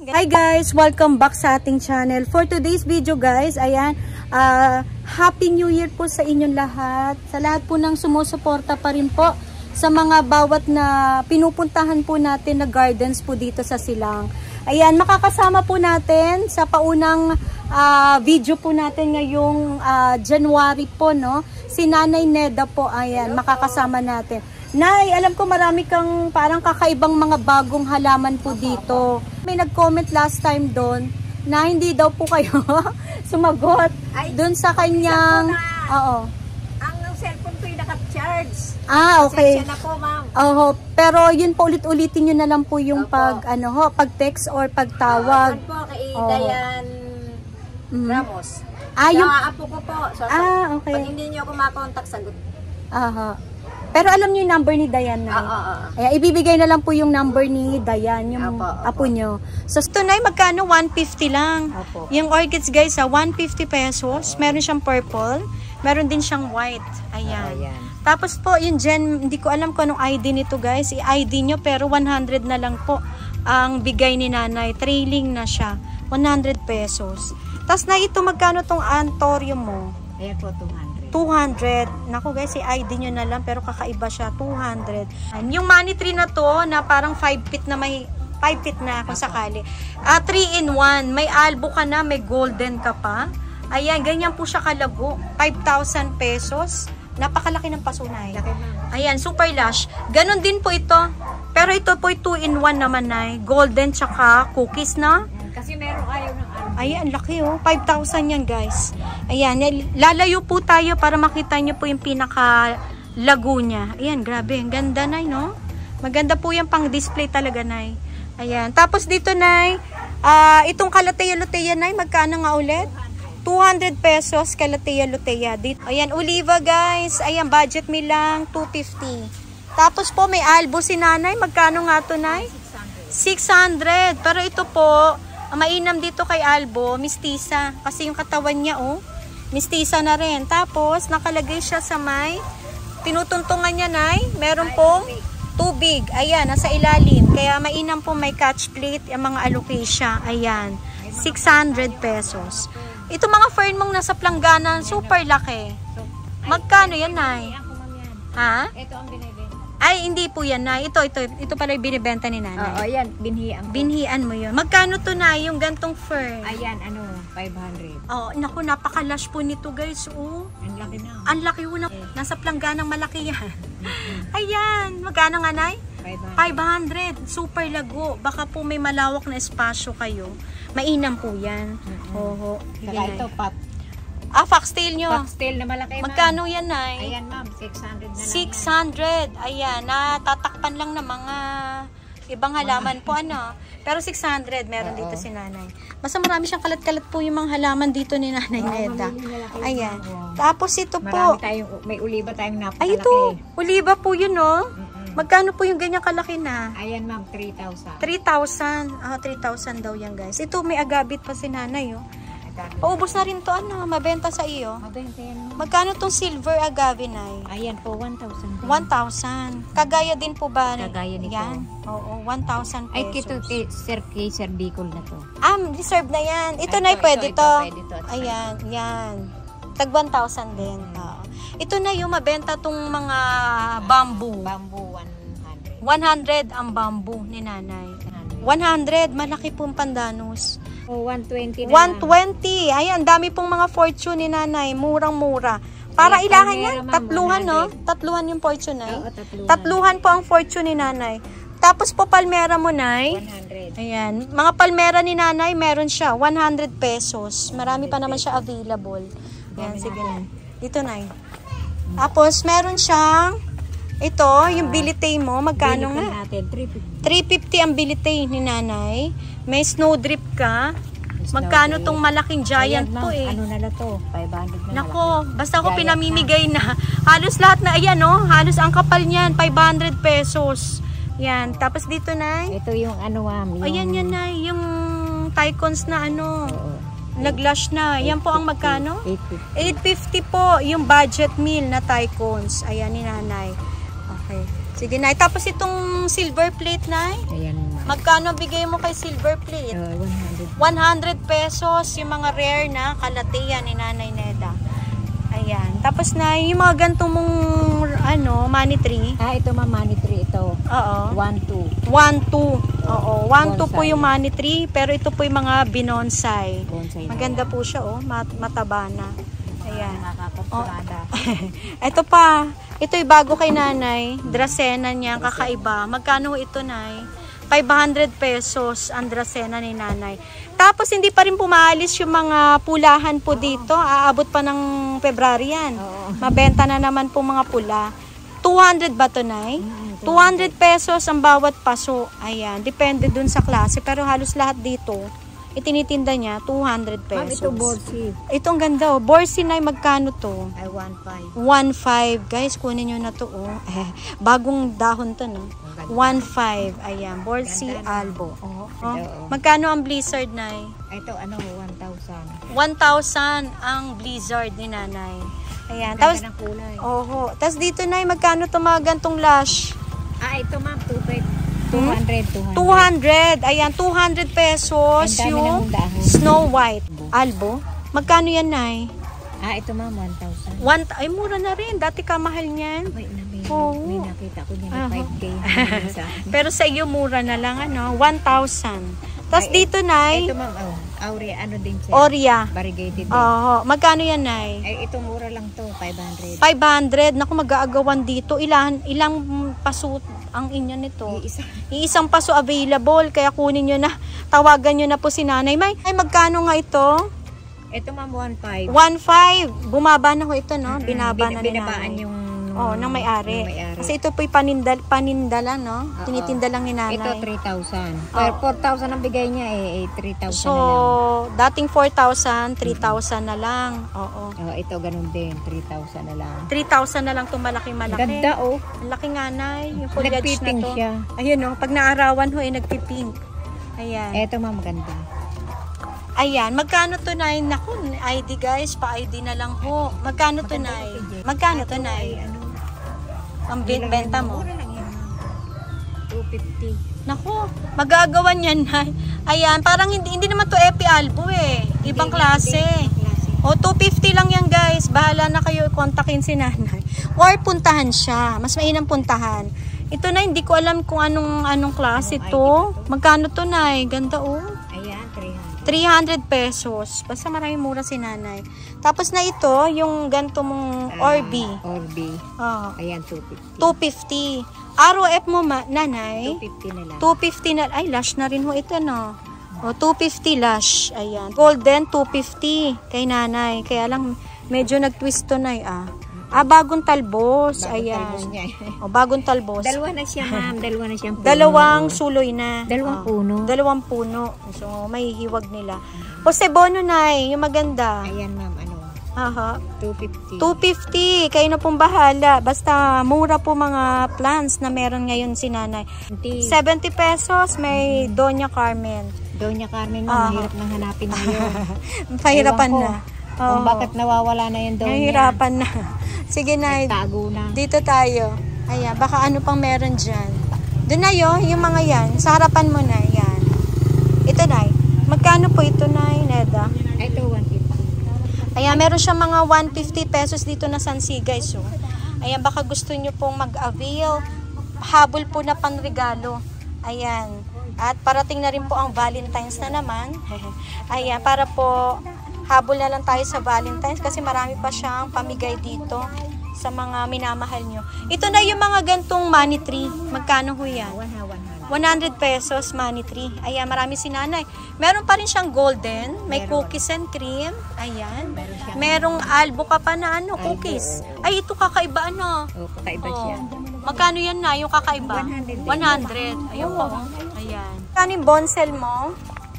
Hi guys! Welcome back sa ating channel. For today's video guys, ayan, Happy New Year po sa inyong lahat. Sa lahat po ng sumusuporta pa rin po sa mga bawat na pinupuntahan po natin na gardens po dito sa Silang. Ayan, makakasama po natin sa paunang video po natin ngayong January po, no? Si Nanay Neda po, ayan, makakasama natin. Nay, alam ko marami kang parang kakaibang mga bagong halaman po dito. May nag-comment last time doon na hindi daw po kayo sumagot doon sa kanyang... Oo. Ang cellphone ko yung naka-charge. Okay. Pasensya na po, ma'am. Pero yun po, ulit-ulitin nyo na lang po yung pag-text or pagtawag. Po kay Dayan Ramos. Yung apo ko po. So, okay. Pag hindi nyo ako makontak, sagot. Pero alam niyo yung number ni Dayan na. Kaya ibibigay na lang po yung number ni Dayan, yung apo nyo. So, tunay magkano? 150 lang. Yung orchids guys, 150 pesos. Meron siyang purple. Meron din siyang white. Ayan. Tapos po, yung Jen, hindi ko alam kung anong ID nito guys. I-ID nyo, pero 100 na lang po ang bigay ni Nanay. Trailing na siya. 100 pesos. Tapos na ito, magkano tong anthurium mo? Ayan po, 200. Naku guys, i-ID nyo na lang pero kakaiba siya, 200. Yung money tree na to na parang 5 feet na may 5 feet na kung sakali. 3 in 1. May albo ka na, may golden ka pa. Ayan, ganyan po siya kalago. 5,000 pesos. Napakalaki ng pasunay. Ayan, super lush. Ganon din po ito. Pero ito po 2 in 1 naman ay golden tsaka cookies na. Kasi meron ayaw ng albo. Ayan, laki oh. 5,000 yan guys. Ayan, lalayo po tayo para makita nyo po yung pinaka-lago niya. Ayan, grabe. Ang ganda, Nay, no? Maganda po yan pang-display talaga, Nay. Ayan. Tapos dito, Nay, itong Calathea-Lutea, Nay, magkano nga ulit? 200 pesos, Calathea-Lutea. Ayan, Oliva, guys. Ayan, budget me lang, 250. Tapos po, may albo si Nanay. Magkano nga to, Nay? 600. Pero ito po, mainam dito kay Albo, mistisa. Kasi yung katawan niya, mistisa na rin. Tapos, nakalagay siya sa may tinutuntungan niya, Nay. Meron pong tubig. Ayan, nasa ilalim. Kaya mainam po may catch plate, yung mga alocasia. Ayan, 600 pesos. Ito mga fern mong nasa planggana, super laki. Magkano yan, Nay? Ha? Ito ang binibenta. Ay, hindi po yan, Nay. Ito pala yung binibenta ni Nanay. Oo, yan. Binhian ko. Binhian mo yun. Magkano to, Nay, yung gantong fern? Ayan, 500. Naku, napakalash po nito, guys. Ang laki na. Ang laki po na. Nasa plangganang malaki yan. Ayan. Magkano nga, Nay? 500. Super lago. Baka po may malawak na espasyo kayo. Mainam po yan. Saka ito, foxtail nyo. Foxtail na malaki, magkano yan, Nay? Ayan, ma'am. 600 na lang. 600. Ayan, natatakpan lang ng mga ibang halaman po, Pero 600, meron dito si Nanay. Basta marami siyang kalat-kalat po yung mga halaman dito ni Nanay Neda. Ayan. Tapos ito po. May oliba tayong napakalaki. Ay, ito. Oliba po yun, Magkano po yung ganyang kalaki na? Ayan, ma'am. 3,000. 3,000. 3,000 daw yan, guys. Ito, may agabit pa si Nanay, Paubos na rin to, mabenta sa iyo. Mabenta yan. Magkano tong silver agave, Nay? Ayan po, 1,000. 1,000. Kagaya din po ba? Kagaya nito. Yan. Oo, 1,000 pesos. Ay, Sir Bicol na to. Reserve na yan. Ito, Nay, pwede to. Ayan, yan. Tag 1,000 din. Ito na yung mabenta tong mga bamboo. Bamboo, 100 ang bamboo ni Nanay. 100, malaki pong pandanus. 120 na 120. Ayan, dami pong mga fortune ni Nanay. Murang-mura. Para ilahan yan. Tatluhan, Tatluhan yung fortune, Nay. Tatluhan po ang fortune ni Nanay. Tapos po, palmera mo, Nay. 100. Ayan. Mga palmera ni Nanay, meron siya. 100 pesos. Marami pa naman siya available. Ayan, sige na. Dito, Nay. Tapos, meron siyang ito, yung bilitay mo. Magkano nga? 350 ang bilitay ni Nanay. May snow drip ka. Magkano tong malaking giant po Ano na to? 500 na. Nako, basta ko pinamimigay na. Halos lahat na, ayan halos ang kapal niyan, 500 pesos. Yan, tapos dito, Nay. Ito yung ma'am. Ayan yan, Nay, yung tycons na naglash na. Yan po ang magkano? 850 po, yung budget meal na tycons. Ayan ni Nanay. Okay. Sige, Nay. Tapos itong silver plate, Nay. Ayan, ma'am. Magkano bigay mo kay silver plate? 100. 100 pesos. Yung mga rare na kalatian ni Nanay Neda. Ayan. Tapos na yung mga ganitong mong money tree. Ito ma'am, money tree ito. Oo. 1-2. 1-2. Oo. 1-2 po Bonsai. yung money tree. Pero ito po yung mga binonsai. Bonsai na Maganda po siya, oh. Mataba na. Ayan. Nakakapurada. Ito pa. Ito yung bago kay Nanay. Dracena niya. Kakaiba. Magkano ito, Nay? 500 pesos ang dracena ni Nanay. Tapos hindi pa rin pumaalis yung mga pulahan po dito. Aabot pa ng February yan. Oo. Mabenta na naman po mga pula. 200 ba to, Nay? 200 pesos ang bawat paso. Ayan. Depende dun sa klase. Pero halos lahat dito, itinitinda niya 200 Ma'am, pesos. ito borsi. Itong ganda, oh. Borsi, Nay, magkano to? Ay, 1.5. 1.5. Guys, kunin nyo na to, oh. Bagong dahon to, no? 1.5. Ayan. Borsi Albo. Oh. Magkano ang Blizzard, Nay? Ito, 1,000. 1,000 ang Blizzard ni Nanay. Ayan. Tapos, Tapos, ng kulay. oho. Tapos dito, Nay, magkano to mga gantong lash? Ito ma'am, 200. 200. Ayan, 200 pesos Ang dami yung ng dahon. Snow White. Albo. Magkano yan, Nay? Ito ma'am, 1,000. Ay, mura na rin. Dati ka mahal niyan. May Oo. nakita ko niya Aha. na 5K. Pero sa iyo, mura na lang, 1,000. Tapos dito, Nay, Ito ma'am, Aurea, din siya? Oria. Variegated din. Oo. Magkano yan, Nay? Ito mura lang to, 500. 500. Naku, mag-aagawan dito. Ilang paso ang inyo nito? Iisa. Iisang paso available. Kaya kunin nyo na. Tawagan nyo na po si Nanay. Ay, magkano nga ito? Ito ma'am, 1.5. 1.5. Bumaba na ho ito, no? Binaba na ni Binabaan Nanay. yung Nang may-ari. ng may-ari. Kasi ito po'y paninda lang, no? Tinitinda lang ni Nanay. Ito 3,000. Pero 4,000 ang bigay niya 3,000 So, na lang. dating 4,000, 3,000 na lang. Oo. Ito ganun din, 3,000 na lang. 3,000 na lang itong malaki-malaki. Ganda oh. Ang laki nga, Nay. Yung foliage na Nagpipink to. siya. Ayun, no? Pag naarawan ho, nagpipink. Ayan. Ito ma'am, ganda. Ayan. Magkano to, Nay? Naku, ID guys. Pa-ID na lang ho. Magkano to, Nay? Magkano to, Nay? Ang benta mo? Mura lang yan. 250. Naku, magagawan yan, Nay. Ayan, parang hindi naman to Epi Albo eh. Ibang klase. O, 250 lang yan, guys. Bahala na kayo kontakin si Nanay. Or puntahan siya. Mas mainam puntahan. Ito na, hindi ko alam kung anong klase to. Magkano to, Nay? Ganda, oh. Ayan, 300 pesos. Basta maraming mura si Nanay. Tapos na ito, yung ganito mong Orbi. Orbi. Oh, Ayan, 250. 250. ROF mo, Nanay? 250 na lang. 250 na. Ay, lash na rin ho ito, no? O, 250 lash. Ayan. Golden, 250 kay Nanay. Kaya lang, medyo nag-twist to, Nay, bagong talbos. Ayan. Talbos niya. O, bagong talbos. Dalawa na siya, ma'am. Dalawa na siyang puno. Dalawang suloy na. Dalawang puno. Dalawang puno. So, may hiwag nila. O, Sebono, Nay. Yung maganda. Ayan, ma'am. Aha. 250. 250. Kayo na pong bahala. Basta mura po mga plants na meron ngayon si Nanay. 70 pesos. May Doña Carmen. Doña Carmen, ma'am. Mahirap nang hanapin na yun. Pahirapan Ewan ko na. Kung bakit nawawala na yung Doña. Nahihirapan na. Sige, Nay. Tago na. Dito tayo. Ayan. Baka ano pang meron dyan. Doon na yung mga yan. Sa harapan mo na. Yan. Ito, Nay. Magkano po ito, Nay, Neda? Ito, 150. Ayan, meron siya mga 150 pesos dito na Sansi, guys. So, ayan, baka gusto nyo pong mag-avail. Habol po na pangregalo. Ayan. At parating na rin po ang Valentine's na naman. Ayan, para po habol na lang tayo sa Valentine's kasi marami pa siyang pamigay dito sa mga minamahal nyo. Ito na yung mga gantong money tree. Magkano ho yan? 100 pesos money tree. Ayan, marami si Nanay. Meron pa rin siyang golden. May cookies and cream. Ayan. Merong albo ka pa na cookies. Ay, ito kakaiba Kakaiba siya. Magkano yan na yung kakaiba? 100. 100. Ayun po. Ayan. Kano yung bonsel mo?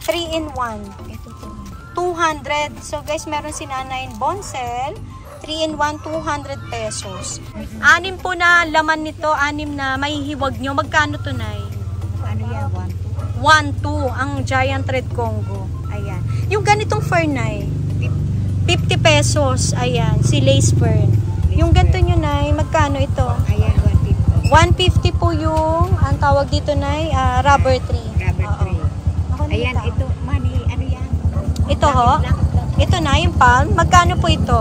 3-in-1. Ito, 200. So guys, meron si Nanay bonsel. 3-in-1, 200 pesos. 6 po na laman nito. 6 na mahihiwag nyo. Magkano to, Nay? Ano yan? 1-2 ang giant red Congo. Ayan. Yung ganitong fern, Nay, 50 pesos. Ayan, si lace fern. Yung ganito nyo, Nay, magkano ito? Ayan, 150 po yung, ang tawag dito na rubber tree. Rubber Oo. tree. Ayan, ito, money, ano yan? Ito ho? Ito na, yung palm. Magkano po ito?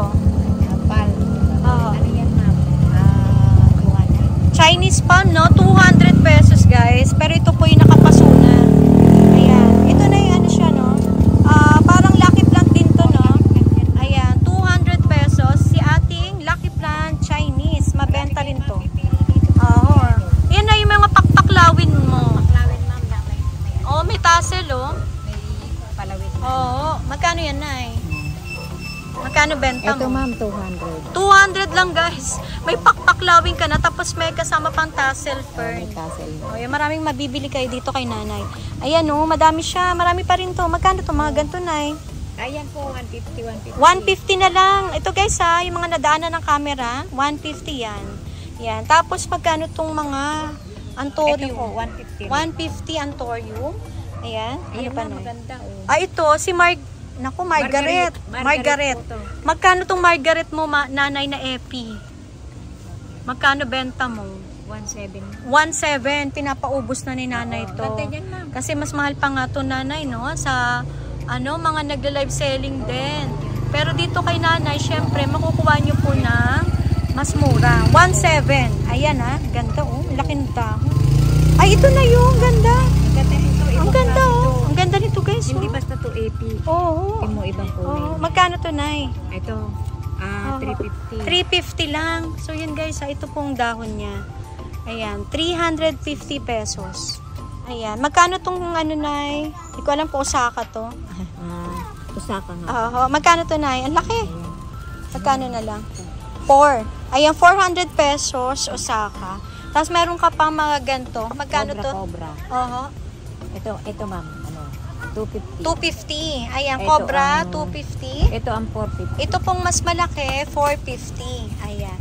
Pal. Oo. Ano yan, ma'am? 200. Chinese palm, no? 200 pesos, guys. Pero ito po yung nakapasunan. Ayan. Ito na yung ano siya, no? Parang lucky plant din to, no? Ayan. 200 pesos. Si ating lucky plant Chinese. Mabenta rin to. Oo. Yan na yung mga pakpaklawin mo. Paklawin, ma'am. Oh, may tassel, oh. May palawin. Oo. Magkano yan, Nay? Magkano benta Ito, mo? ma'am, 200. 200 lang, guys. May pakpaklawin ka na, tapos may kasama pang tassel fern. May tassel. Oh, yan, maraming mabibili kayo dito kay nanay. Ayan, oh, madami siya. Marami pa rin to. Magkano to? Mga ganito, Nay? Ayan po, 150, 150. 150 na lang. Ito, guys, ha. Yung mga nadaanan ng camera, 150 yan. Yan. Tapos, magkano tong mga Ito antorium? po, 150. 150 antorium. Ayan. Ano Ayan, pa, ma'am, Nay? maganda. Oh. Ito, si Margaret. Margaret. po to. Magkano tong Margaret mo, nanay na epi? Magkano benta mo? 170. 1.7. Pinapaubos na ni nanay to. Ganda yan, ma'am. Kasi mas mahal pa nga to, nanay, no? Sa, mga nagla-live selling din. Pero dito kay nanay, syempre, makukuha nyo po na mas mura. 1.7. Ayan, ha. Ganda, oh. Laking dahon. Ay, ito na yung ganda. Ang ganda nito. Ang ganda, oh. Ang ganda nito, guys. Hindi Oh. basta to AP. Oo. Hindi mo ibang kulay. Oh, magkano to, nay? Ito, 350. 350 lang. So, yun, guys, ha. Ito pong dahon niya. Ayan, 350 pesos. Ayan. Magkano tong ano, nay? Hindi ko alam po, Osaka to. Osaka nga. Oo. Magkano to, nay? Ang laki. Magkano na lang? 4. Ayan, 400 pesos, Osaka. Tapos meron ka pang mga ganito. Magkano to? Cobra. Oo. Ito ma'am, 250. 250. Ayan, Ito Cobra, ang- 250. Ito ang 450. Ito pong mas malaki, 450. Ayan.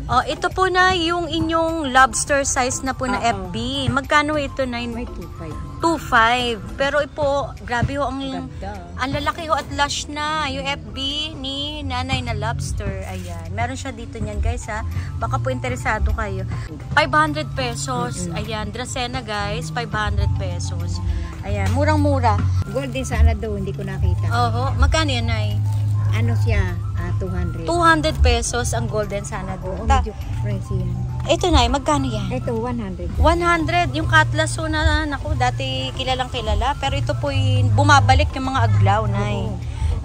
Oh, ito po na yung inyong lobster size na po na Oo. FB. Magkano ito na? May 2.5. 2.5. Pero po, grabe ho, ang Ganda. lalaki ho at lush na yung FB ni nanay na lobster. Ayan. Meron siya dito niyan, guys, ha. Baka po interesado kayo. 500 pesos. Ayan. Dracena, guys. 500 pesos. Ayan. Murang-mura. Gold din sana daw, hindi ko nakita. Oo. Magkano yan, Nay? Ano siya? 200. 200 pesos ang golden sana Oo, doon. medyo pricey yan. Ito, Nay. Magkano yan? Ito, 100. 100. Yung Cutlass ho na, naku, dati kilalang kilala. Pero ito po yung bumabalik yung mga aglaw, Nay. Oo.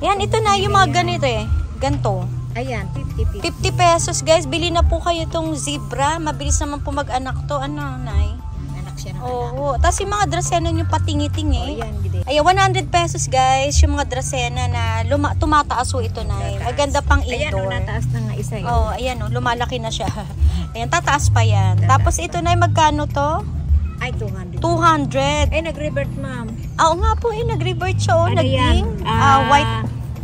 Yan, ito na yung mga ganito eh. Ganto. Ayan, 50. 50 pesos, guys. Bili na po kayo itong zebra. Mabilis naman po mag-anak to. Ano, Nay? Anak siya ng anak. Oo. Tapos yung mga Dracena yung patingi-tingi. Ayan, gede. Ayan, 100 pesos, guys. Yung mga Dracena na tumataas ho ito, Nay. Maganda pang Ayan, indoor. nataas na nga isa yun. Oh, ayan oh, lumalaki na siya. Ayan, tataas pa yan. Tapos ito na magkano to? Ay, 200. 200. Ay, nag-revert, ma'am. Oo nga po, nag-revert siya oh, Ano naging yan? white.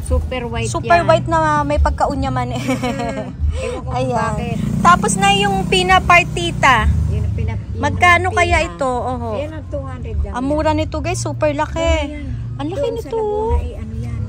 Super white Super yan. white na may pagkaunyaman eh. Ewan ko kung Ayan. bakit. Tapos na yung pinapartita. Yun, Magkano ang kaya pina. ito? Oho. Ayan ang 200 lang. Ang mura nito, guys, super laki. Ayan. Ang laki Doon sa nito. Laguna, ano yan?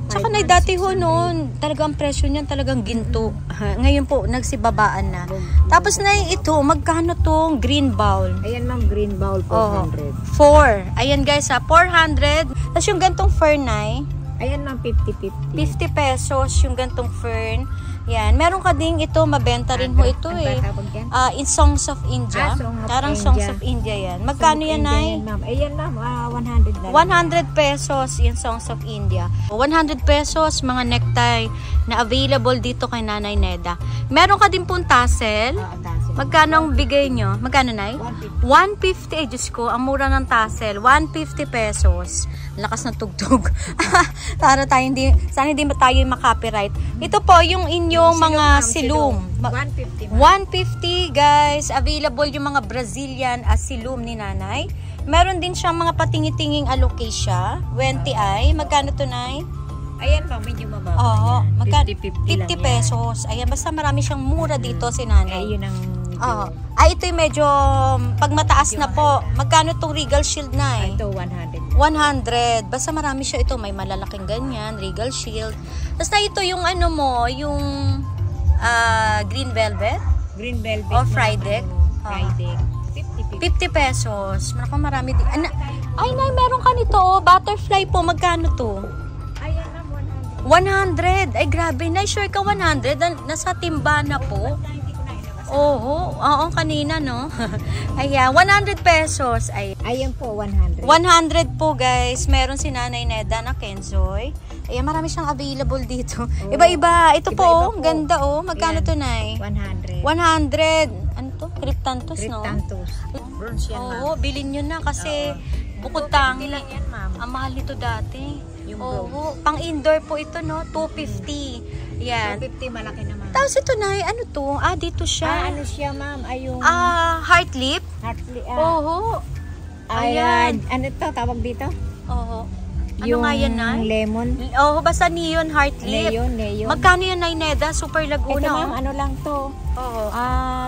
Tsaka 5 na months, dati ho 600. noon, talagang presyo niyan talagang ginto. Ngayon po, nagsibabaan na. Tapos na ito, magkano tong green bowl? Ayan, ma'am, green bowl, 400. 4. Ayan guys ha, 400. Tapos yung gantong fern ay Ayan, ma'am, 50-50. 50 pesos yung gantong fern. Yan, meron ka ding ito, mabenta rin ho ito Ang eh. tatawag yan? In Songs of India. Song of Parang India. Songs of India yan. Magkano yan ay? Ayan, ma'am. Ayan, ma'am, 100 lang. 100 pesos yung Songs of India. 100 pesos mga necktie na available dito kay Nanay Neda. Meron ka din pong tassel. Magkano ang bigay nyo? Magkano, Nay? 150. Eh, Diyos ko, ang mura ng tassel. 150 pesos. Lakas ng tugtog. Sana hindi tayo makopyright. Ito po yung inyong mga silum. 150. 150 guys. Available yung mga Brazilian silum ni Nanay. Meron din siyang mga patingi-tinging alocasia. 20 ay. Magkano to, Nay? Ayan, ma'am, medyo mababa. Oo. yan. Magkano? 50-50 lang 50 yan. pesos. Ayan, basta marami siyang mura dito si Nanay. Ayun ang Oo. Ito yung medyo pag mataas na po. Magkano tong Regal Shield na eh? ito 100. 100. Basta marami siya ito. May malalaking ganyan. Regal Shield. Tapos na ito yung ano mo, yung green velvet Green velvet. o fried egg. Friday. 50. 50 pesos. Naku, marami din. Ay, Nay, meron ka nito, oh. Butterfly po. Magkano to? Ayan na, 100. 100. Ay, grabe. Nay, sure ka 100? Nasa timba na po. Oo, kanina, no? Ayan, 100 pesos. Ayan po, 100. 100 po, guys. Meron si Nanay Neda na Kenzoy. Ayan, marami siyang available dito. Iba-iba. Ito po, Iba-iba po. ganda, oh. Magkano Ayan. to, Nay? 100. 100. Ano to? Cryptanthus, no? Cryptanthus. Bronze yan, ma'am. Oo, bilhin nyo na kasi bukod 250 tangi. lang yan, ma'am. Ang mahal nito dati. Yung Oo, pang indoor po ito, no? 250. Yan. 250, malaki naman. Tapos ito, Nay, ano to? Dito siya. Ano siya, ma'am? Ay, yung Heart lip? Hartley. Oo. Ayan. Ano to, tawag dito? Oo. Ano yung nga yan, Nay? lemon. Oo, basta neon heart lip. Neon. Magkano yun, Nay Neda? Super Ito, Laguna, ma'am, ano lang to? Oo.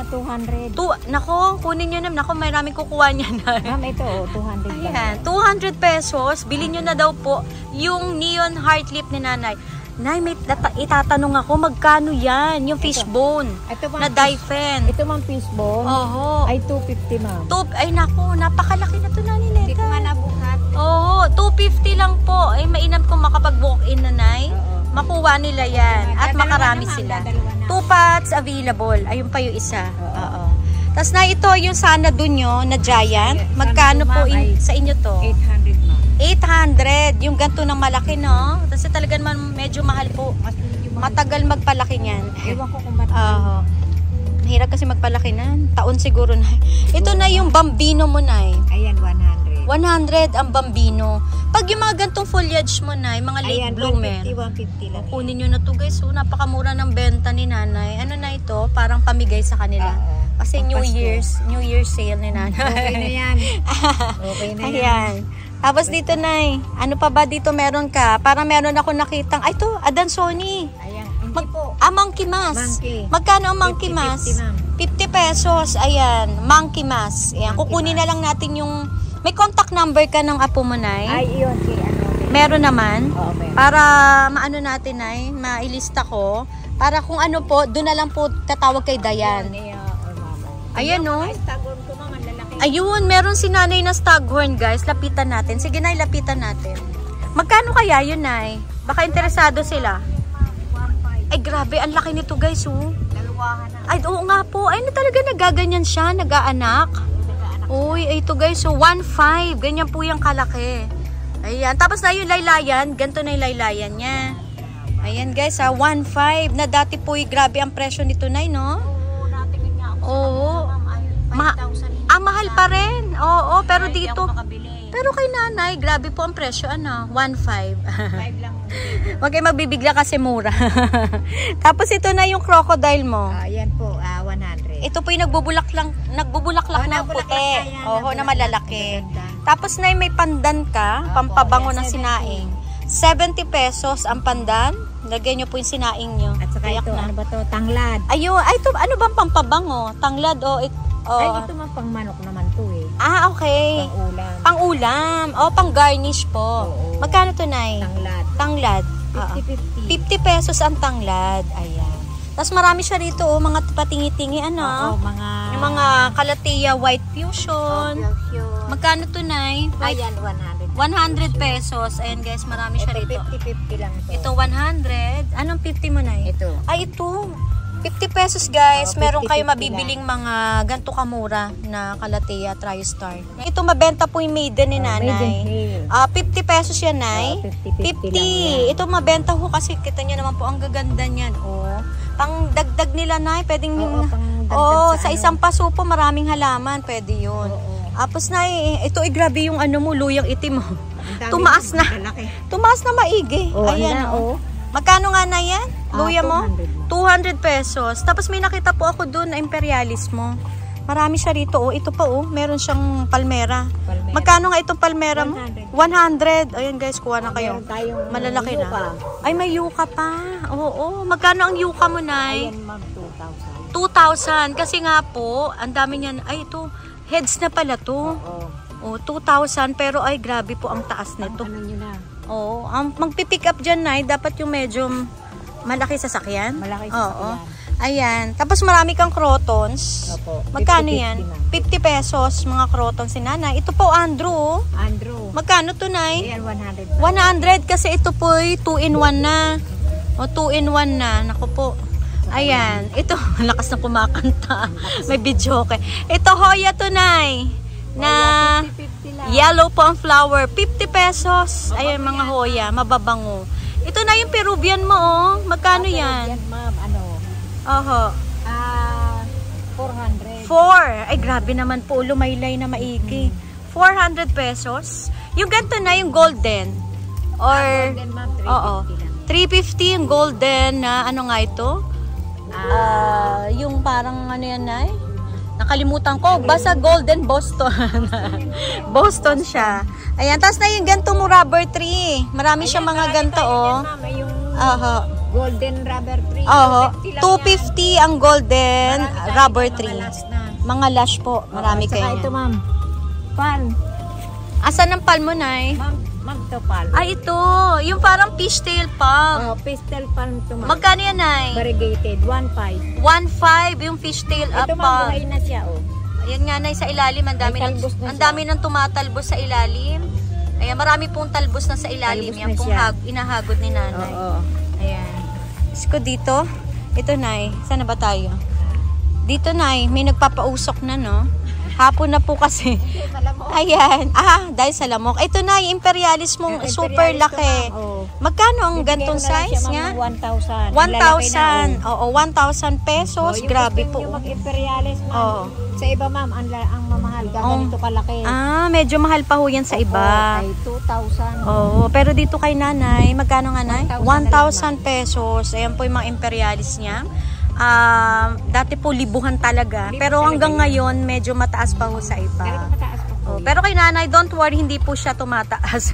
200. Nako, kunin nyo na. Nako, maraming kukuha niya na. Ma'am, ito, 200 lang. Ayan, 200 pesos. Bilhin nyo na daw po yung neon heart lip ni Nanay. Nay, may itatanong ako, magkano yan? Yung fishbone Ito, ma'am, na Daifen. Ito, ma'am, fishbone. Oo. Ay, 250, ma'am. Ay, naku, napakalaki na to, Nanay Neda. Hindi ko nga nabuhat. Oo, 250 lang po. Ay, mainam kung makapag-walk-in na, Nay. Oo. Makuha nila yan. At Dadalawa makarami na, ma'am, sila. dadalawa na. 2 pots available. Ayun pa yung isa. Oo. Tapos na ito, yung sana dun nyo, na giant. Magkano Sana po po, ma'am, sa inyo to? 800, ma'am. 800. Yung ganito ng malaki, no? Kasi talaga naman medyo mahal po. Mas medyo mahal. Matagal magpalaki niyan. Ewan ko kung ba't. Oo. Mahirap kasi magpalaki na. Taon siguro na. Ito na yung bambino mo, Nay. Ayan, 100. 100 ang bambino. Pag yung mga gantong foliage mo, Nay, mga late Ayan, bloomer. 150 lang. Kunin nyo na to, guys. So, napakamura ng benta ni Nanay. Ano na ito? Parang pamigay sa kanila. Oo. Kasi New Pampasko. Year's sale ni Nanay. Okay na yan. Okay na yan. Ayan. Tapos dito, Nay, ano pa ba dito meron ka? Parang meron ako nakitang, ay, ito, Adansoni. Ayan, hindi po. Monkey mask. Monkey. Magkano ang monkey 50, mask? 50, ma'am. 50 pesos. Ayan, monkey mask. Ayan, Monkey kukunin na mask. lang natin yung, may contact number ka ng apo mo, Nay? Ay, yun. Okay, ano. Meron naman. Oo, meron. Para maano natin, Nay, mailista ko. Para kung ano po, doon na lang po tatawag kay Dayan. Ayan, no? Staghorn ko, ma'am, ang lalaki. Ayun, meron si Nanay na staghorn, guys. Lapitan natin. Sige, Nay, lapitan natin. Magkano kaya yun, Nay? Baka interesado sila. 1.5. Ay, grabe. Ang laki nito, guys, oh. Dalawahan na. Ay, oo nga po. Ay, na talaga nagaganyan siya. Nag-aanak. Nag-aanak. Uy, ito, guys. So, 1.5. Ganyan po yung kalaki. Ayan. Tapos na yung laylayan. Ganito na yung laylayan niya. Ayan, guys, 1.5. Na dati po, grabe ang presyo nito, Nay, no? Oo, natingin nga ako. Oo. Ma'am, ay 5,000. Mahal pa rin. Oo, pero Ay, hindi dito, ako makabili. pero kay Nanay, grabe po ang presyo, 1.5. 5 lang. Huwag kayo magbibigla kasi mura. Tapos ito na yung crocodile mo. Ayan po, 100. Ito po yung nagbubulaklak ng nabulaklak puti. na yan, Oo, na nabulaklak. malalaki. Maganda. Tapos na may pandan ka, Opo, pampabango ayan, ng sinaing. 70 pesos ang pandan. Lagyan nyo po yung sinaing nyo. At saka Tiyak ito, na. ano ba to? Tanglad. Ayun, ito, ano bang pampabango? Tanglad o Ay, ito man pang manok naman to eh. okay. Pang ulam. Pang-ulam. Pang garnish po. Oo. Magkano to, Nay? Tanglad. Tanglad. Oo. 50-50. 50 pesos ang tanglad. Ayan. Tapos marami siya rito, mga patingi-tingi, Oo, ano? mga... Yung mga Calathea White Fusion. Fusion. Magkano to, Nay? Ayan, 100. 100 pesos. Ayan, guys, marami siya Ito, rito. 50-50 lang to. Ito, 100. Anong 50 mo, Nay? Ito. Ay, ito. 50 pesos, guys. Oo, Meron 50, kayo 50 mabibiling mga ganito kamura na Calathea TriStar. Ito, mabenta po yung maiden ni Nanay. Maiden 50 pesos yan, Nay. 50 lang yan. Ito mabenta ho kasi kita nyo naman po ang gaganda niyan. Pang dagdag nila, Nay. Pwedeng Oo, pang dagdag sa sa isang paso po maraming halaman. Pwede yun. Tapos, Nay, ito grabe yung ano mo, luyang itim mo. Tumaas na. Tumaas na maigi. Ayan, Magkano nga na yan? Luya mo? 200 pesos. Tapos may nakita po ako doon na imperialis mo. Marami siya rito. Ito pa meron siyang palmera. Magkano nga itong palmera mo? 100. Ayan, guys, kuha na kayo. Malalaki na. Ay, may yuka pa. Oo. Magkano ang yuka mo, Nay? Ayan, ma'am, 2,000. 2,000. Kasi nga po, ang dami niyan. Ay, ito. Heads na pala to. 2,000. Pero ay, grabe po ang taas nito. Ano nyo na? Ang magpipick up dyan, Nay, dapat yung medyo malaki sasakyan. Malaki Oo. sasakyan. Ayan. Tapos marami kang crotons. Opo. Magkano 50, yan? 50 pesos mga crotons si nanay. Ito po, Andrew. Andrew. Magkano to, nay? Ayan, 100 100. kasi ito po 2-in-1 na. O 2-in-1 na. Naku po. Ayan. Ito, lakas na kumakanta. May video okay. Ito, Hoya to, nay. Na 50 lang. yellow po ang flower. 50 pesos. Ayan, mga Hoya. Mababango. Ito na yung Peruvian mo, oh. Magkano yan? Yan, ma'am. Ano? Oho. 400. 4. Ay, grabe naman po. Lumaylay na maigi. 400 pesos. Yung ganito na, yung golden. Or, Golden, ma'am. 350 oo. lang. 350 yung golden na, ano nga ito? Yung parang, ano yan, nay? Nakalimutan ko. Basta golden Boston. Boston siya. Ayan. Tapos na yung ganito mo rubber tree. Marami siya mga ganito, oh. Ma'am, yung Oho. golden rubber tree. Oho. 250 lang 250 ang golden yan. rubber Marami tree. tayong mga last na. Mga lash po. Marami Saka kayo. ito, ma'am. Pal. Asan ang palm mo, nay? Ma'am, to pal. Ay, ito. Yung parang fishtail palm. Pastel palm to, ma'am. Magkano yan, nay? Variegated. 1.5. 1.5 yung fishtail Ito, ma'am, palm. buhay na siya, oh. Ayan nga, nay, sa ilalim. Ang dami, May talbos na ang siya. dami nang tumatalbos sa ilalim. Ayan, marami pong talbos na sa ilalim. Talbos Yan na pong siya. inahagod ni nanay. Oo. Ayan. Isko dito. Ito, nay. Saan na ba tayo? Dito, nay. May nagpapausok na, no? Hapon na po kasi. Ayan. Dahil sa lamok. Ito na, yung imperialis mong super laki. Magkano ang gantong size niya? 1,000. 1,000. Oo, 1,000 pesos. Grabe po. Yung mag-imperialis, ma'am. Oo. Sa iba, ma'am, ang mamahal. Ganito kalaki. Medyo mahal pa ho yan sa iba. Ay, 2,000. Oo, pero dito kay nanay, magkano nga, nay? 1,000 1,000 pesos. Ayan po yung mga imperialis niya. Dati po libuhan talaga. Pero hanggang ngayon, medyo mataas pa ho sa iba. Pero mataas pa po. Pero kay nanay, don't worry, hindi po siya tumataas.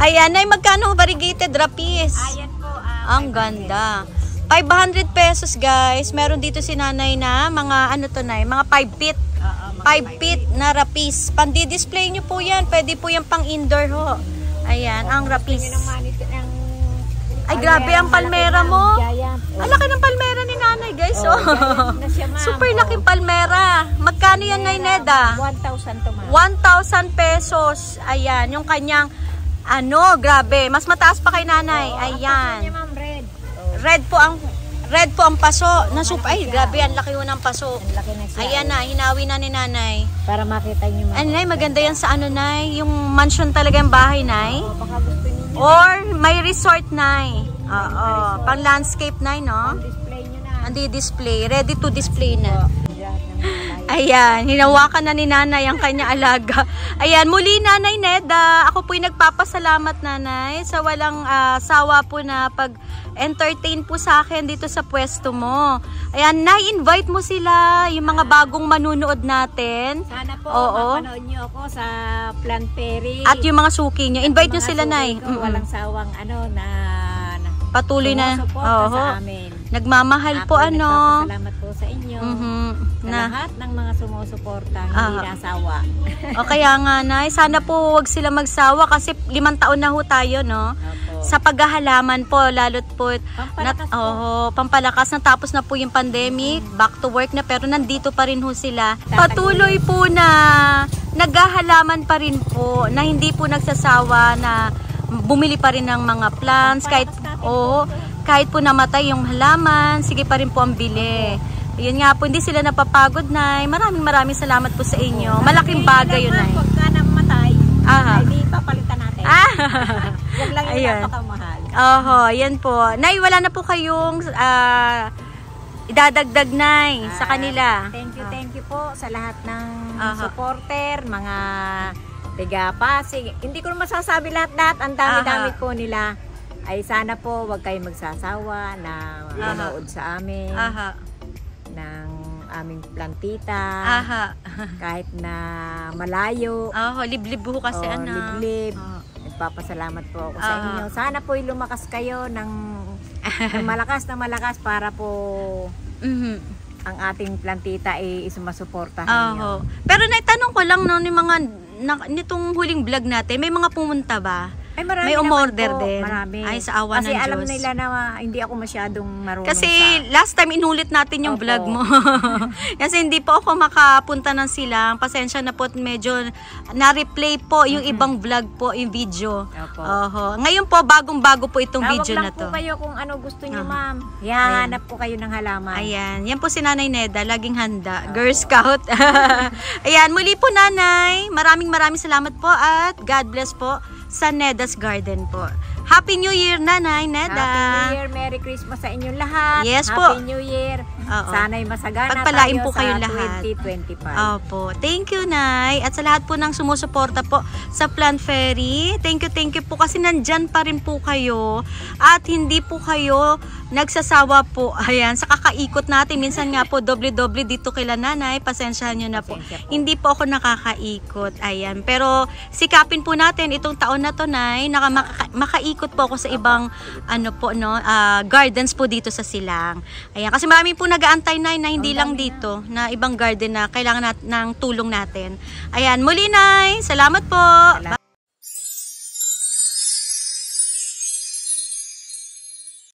Ayan, nay, magkano variegated rapis? Ayan po. Ang ganda. 500 pesos, guys. Meron dito si nanay na mga, ano to, nay, mga 5 feet. 5 feet na rapis. Pandi-display nyo po yan. Pwede po yan pang indoor ho. Ayan, ang rapis. Ay, grabe ang palmera mo. Ang laki ng palmera ni nanay, guys. Super laking palmera. Magkano yan, Nay Neda? 1,000 to, ma'am. 1,000 pesos. Ayan, yung kanyang, grabe. Mas mataas pa kay nanay. Ayan. Red po ang paso. Ay, grabe, ang laki ho ng paso. Ang laki na siya. Ayan na, hinawi na ni nanay. Para makita niyo, ma'am. Nay, maganda yan sa Nay. Yung mansion talaga yung bahay, Nay. Baka gusto niyo Or may resort, Nay. Oo, pang landscape, Nay, no? display niyo na. Andi-display, ready to display na. Lahat ng mga Ayan, hinawakan na ni nanay ang kanya alaga. Ayan, muli Nanay Neda, ako po'y nagpapasalamat, nanay, sa walang sawa po na pag-entertain po sa akin dito sa pwesto mo. Ayan, na-invite mo sila, yung mga bagong manunood natin. Sana po, Oo. mapanood niyo ako sa Plant Perry. At yung mga suki niyo, invite nyo sila, Nay. Walang sawang na Patuloy na. sumusuporta sa amin. Nagmamahal po, Nagpapasalamat po sa inyo. Sa na. lahat ng mga sumusuporta, hindi nasawa. O kaya nga, Nay, sana po wag sila magsawa kasi 5 taon na ho tayo, no? Opo. Sa paghahalaman po, lalo't po, Pampalakas po. pampalakas na, tapos na po yung pandemic, back to work na, pero nandito pa rin ho sila. Patuloy po na naghahalaman pa rin po, na hindi po nagsasawa na bumili pa rin ng mga plants, kahit po namatay yung halaman, sige pa rin po ang bili. Yun nga po, hindi sila napapagod, Nay. Maraming salamat po sa inyo. Malaking bagay yun, Nay. Pagka namatay, hindi papalitan natin. Huwag lang yung napakamahal. Yan po. Nay, wala na po kayong idadagdag, Nay, sa kanila. Thank you po sa lahat ng supporter, mga tiga-Pasig. Hindi ko naman masasabi lahat. Ang dami-dami po nila. Ay sana po wag kayong magsasawa na manood sa amin ng aming plantita. Kahit na malayo. Liblib po kasi, liblib. Nagpapasalamat po ako sa inyo. Sana po lumakas kayo ng malakas na malakas para po ang ating plantita ay sumasuportahan niyo. Pero naitanong ko lang, no, ni mga nitong huling vlog natin, may mga pumunta ba? Ay, marami may umorder naman po. din. Marami. Ay, sa awa ng Kasi alam Diyos. nila na hindi ako masyadong marunong Kasi sa... last time inulit natin yung Opo. vlog mo. Kasi hindi po ako makapunta ng silang. Pasensya na po, medyo na-replay po yung ibang vlog po, yung video. Opo. Oho. Ngayon po, bagong-bago po itong video na Tawag lang to. po kayo kung ano gusto niyo, Aha. ma'am. Hanap po kayo ng halaman. Ayan. Yan po si Nanay Neda, laging handa. Girl Scout. Ayan. Muli po, Nanay. Maraming salamat po at God bless po sa Neda's Garden po. Happy New Year, Nanay Neda. Happy New Year, Merry Christmas sa inyong lahat. Yes po. Happy New Year. Oo. Sana'y masagana Pagpalain tayo po kayong sa lahat. 2025. Opo. Thank you, Nay. At sa lahat po ng sumusuporta po sa Plant Fairy. Thank you po kasi nandyan pa rin po kayo. At hindi po kayo nagsasawa po. Ayan, sa kakaikot natin. Minsan nga po, doble-doble dito kila Nanay. Pasensyahan nyo na po. Pasensya po. Hindi po ako nakakaikot. Ayan. Pero sikapin po natin itong taon na to, Nay. Makaikot po ako sa ibang gardens po dito sa Silang. Ayan. Kasi marami po nag-aantay, Nay, na hindi lang dito, na ibang garden na kailangan ng tulong natin. Ayan, muli, Nay. Salamat po. Salamat